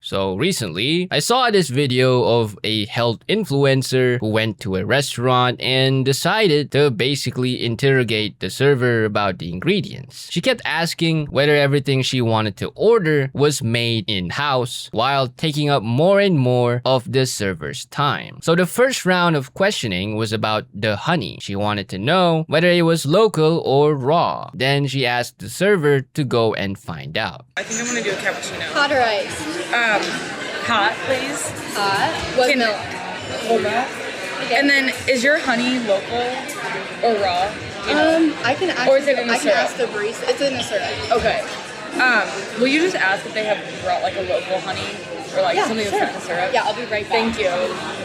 So recently, I saw this video of a health influencer who went to a restaurant and decided to basically interrogate the server about the ingredients. She kept asking whether everything she wanted to order was made in-house while taking up more and more of the server's time. So the first round of questioning was about the honey. She wanted to know whether it was local or raw. Then she asked the server to go and find out. I think I'm gonna do a cappuccino. Hot or ice? Hot, please. Hot. What milk? Whole milk. Okay. And then, is your honey local or raw? You know? I can actually, or is it in a syrup? I can ask the barista. It's in a syrup. Okay. Will you just ask if they have brought like a local honey or like something that's not in a syrup? Yeah, I'll be right back. Thank you.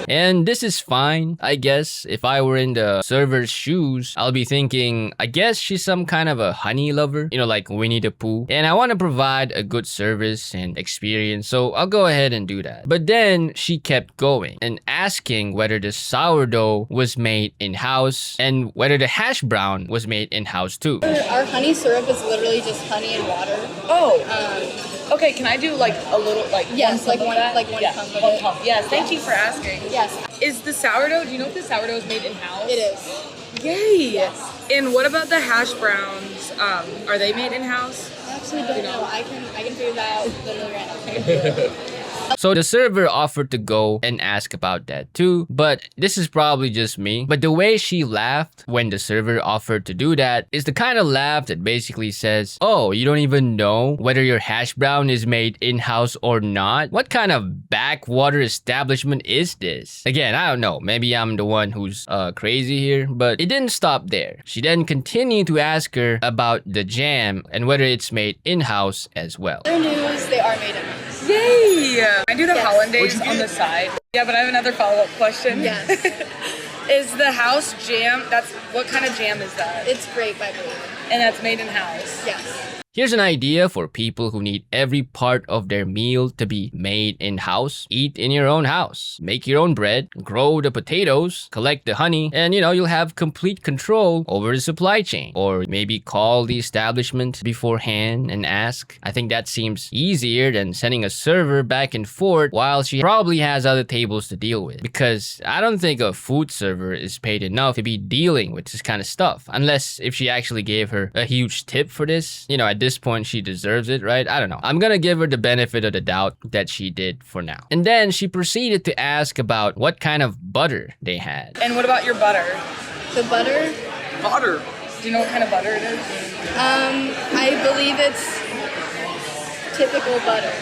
And this is fine, I guess. If I were in the server's shoes, I'll be thinking, I guess she's some kind of a honey lover, you know, like Winnie the Pooh. And I want to provide a good service and experience, so I'll go ahead and do that. But then she kept going and asking whether the sourdough was made in-house and whether the hash brown was made in-house too. Our honey syrup is literally just honey and water. Oh. Okay, can I do like a little, like yes, one one pump of one it. pump. Yes, thank you for asking. Yes. Is the sourdough, do you know if the sourdough is made in-house? It is. Yay! Yes. And what about the hash browns? Are they made in-house? I actually don't know. I can figure that out literally right now. So the server offered to go and ask about that too, but this is probably just me. But the way she laughed when the server offered to do that is the kind of laugh that basically says, oh, you don't even know whether your hash brown is made in-house or not? What kind of backwater establishment is this? Again, I don't know. Maybe I'm the one who's crazy here, but it didn't stop there. She then continued to ask her about the jam and whether it's made in-house as well. Other news, they are made in-house. Yay! I do the hollandaise on the side. Yeah, but I have another follow-up question. Yes. Is the house jam, what kind of jam is that? It's grape, I believe. And that's made in-house? Yes. Here's an idea for people who need every part of their meal to be made in-house. Eat in your own house. Make your own bread, grow the potatoes, collect the honey, and you'll have complete control over the supply chain. Or maybe call the establishment beforehand and ask. I think that seems easier than sending a server back and forth while she probably has other tables to deal with. Because I don't think a food server is paid enough to be dealing with this kind of stuff. Unless if she actually gave her a huge tip for this. At this point she deserves it, right? I don't know. I'm gonna give her the benefit of the doubt that she did for now. And then she proceeded to ask about what kind of butter they had. And what about your butter? The butter? Butter. Do you know what kind of butter it is? I believe it's typical butter.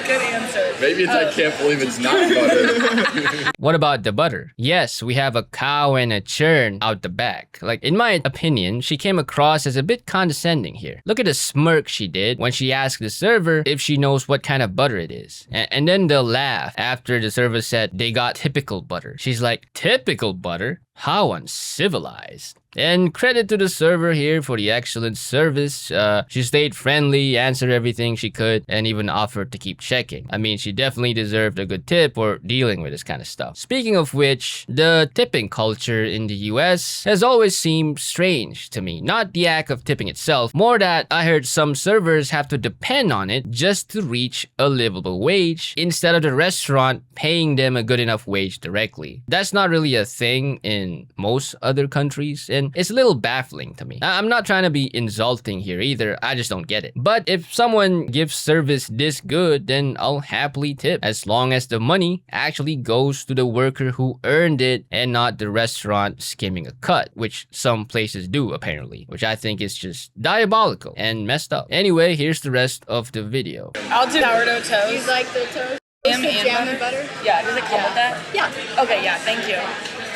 Good answer. Maybe it's I can't believe it's not butter. What about the butter? Yes, we have a cow and a churn out the back. Like, in my opinion, she came across as a bit condescending here. Look at the smirk she did when she asked the server if she knows what kind of butter it is. And then the laugh after the server said they got typical butter. She's like, typical butter? How uncivilized. And credit to the server here for the excellent service. She stayed friendly, answered everything she could, and even offered to keep checking. I mean, she definitely deserved a good tip for dealing with this kind of stuff. Speaking of which, the tipping culture in the US has always seemed strange to me. Not the act of tipping itself, more that I heard some servers have to depend on it just to reach a livable wage instead of the restaurant paying them a good enough wage directly. That's not really a thing in most other countries, and it's a little baffling to me. I'm not trying to be insulting here either, I just don't get it. But if someone gives service this good, then I'll happily tip, as long as the money actually goes to the worker who earned it and not the restaurant skimming a cut, which some places do apparently, which I think is just diabolical and messed up. Anyway, here's the rest of the video. I'll do sourdough toast. You like the toast? Jam Jam and butter? Yeah, does it come with that? Yeah. Okay, yeah, thank you.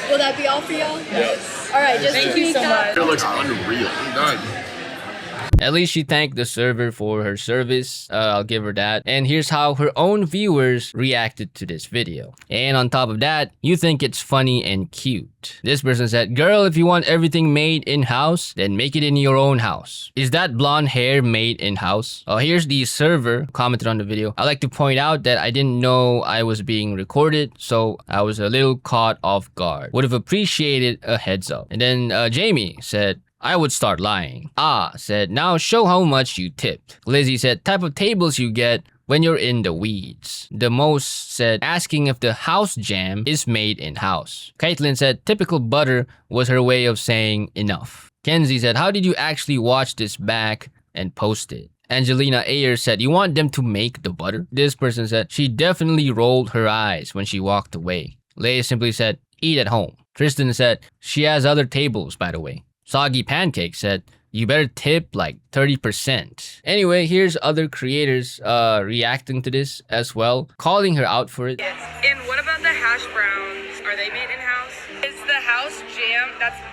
Will that be all for y'all? Yes. All right, just Thank to you so recap. much. It looks unreal. Done. At least she thanked the server for her service. I'll give her that. And here's how her own viewers reacted to this video. And on top of that, you think it's funny and cute. This person said, girl, if you want everything made in-house, then make it in your own house. Is that blonde hair made in-house? Oh, here's the server commented on the video. I like to point out that I didn't know I was being recorded, so I was a little caught off guard. Would have appreciated a heads up. And then Jamie said, I would start lying. Ah said, now show how much you tipped. Lizzie said, type of tables you get when you're in the weeds. The most said asking if the house jam is made in-house. Caitlin said typical butter was her way of saying enough. Kenzie said, how did you actually watch this back and post it? Angelina Ayer said, you want them to make the butter? This person said, she definitely rolled her eyes when she walked away. Leia simply said, eat at home. Tristan said, she has other tables, by the way. Soggy Pancake said, you better tip like 30%. Anyway, here's other creators reacting to this as well, calling her out for it. Yes. And what about the hash browns? Are they made in-house? Is the house jam,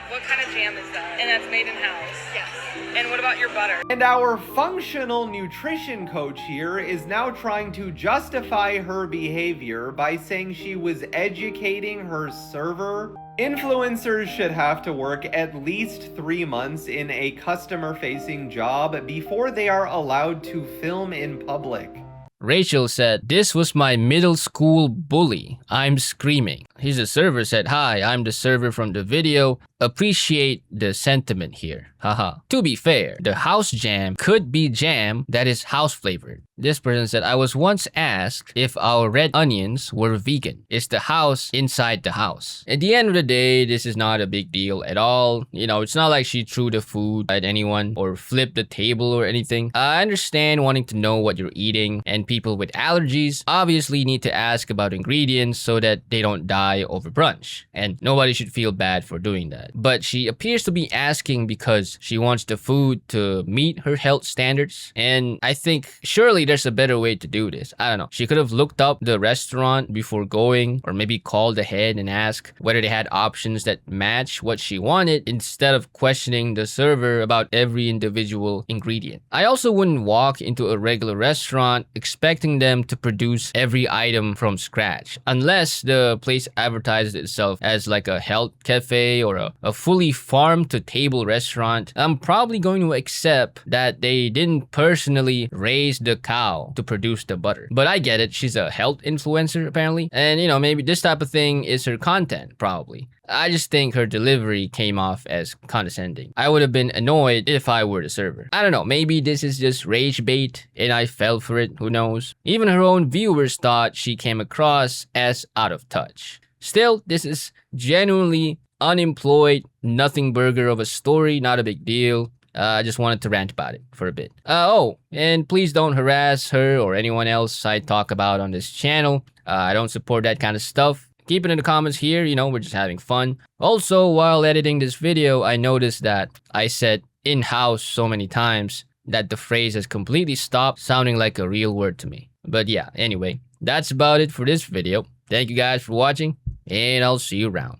what kind of jam is that? And that's made in-house? Yes. And what about your butter? And our functional nutrition coach here is now trying to justify her behavior by saying she was educating her server. Influencers should have to work at least 3 months in a customer-facing job before they are allowed to film in public. Rachel said, this was my middle school bully. I'm screaming. He's the server said, hi, I'm the server from the video. Appreciate the sentiment here. Haha. To be fair, the house jam could be jam that is house flavored. This person said, I was once asked if our red onions were vegan. Is the house inside the house? At the end of the day, this is not a big deal at all. You know, it's not like she threw the food at anyone or flipped the table or anything. I understand wanting to know what you're eating, and people with allergies obviously need to ask about ingredients so that they don't die over brunch. And nobody should feel bad for doing that. But she appears to be asking because she wants the food to meet her health standards. And I think surely there's a better way to do this. I don't know. She could have looked up the restaurant before going, or maybe called ahead and asked whether they had options that match what she wanted instead of questioning the server about every individual ingredient. I also wouldn't walk into a regular restaurant expecting them to produce every item from scratch, unless the place advertises itself as like a health cafe or a fully farm-to-table restaurant. I'm probably going to accept that they didn't personally raise the cow to produce the butter. But I get it, she's a health influencer apparently, and you know, maybe this type of thing is her content, probably. I just think her delivery came off as condescending. I would have been annoyed if I were the server. I don't know, maybe this is just rage bait and I fell for it, who knows. Even her own viewers thought she came across as out of touch. Still, this is genuinely unemployed, nothing burger of a story, not a big deal. I just wanted to rant about it for a bit. Oh, and please don't harass her or anyone else I talk about on this channel. I don't support that kind of stuff. Keep it in the comments here, you know, we're just having fun. Also, while editing this video, I noticed that I said in-house so many times that the phrase has completely stopped sounding like a real word to me. But yeah, anyway, that's about it for this video. Thank you guys for watching, and I'll see you around.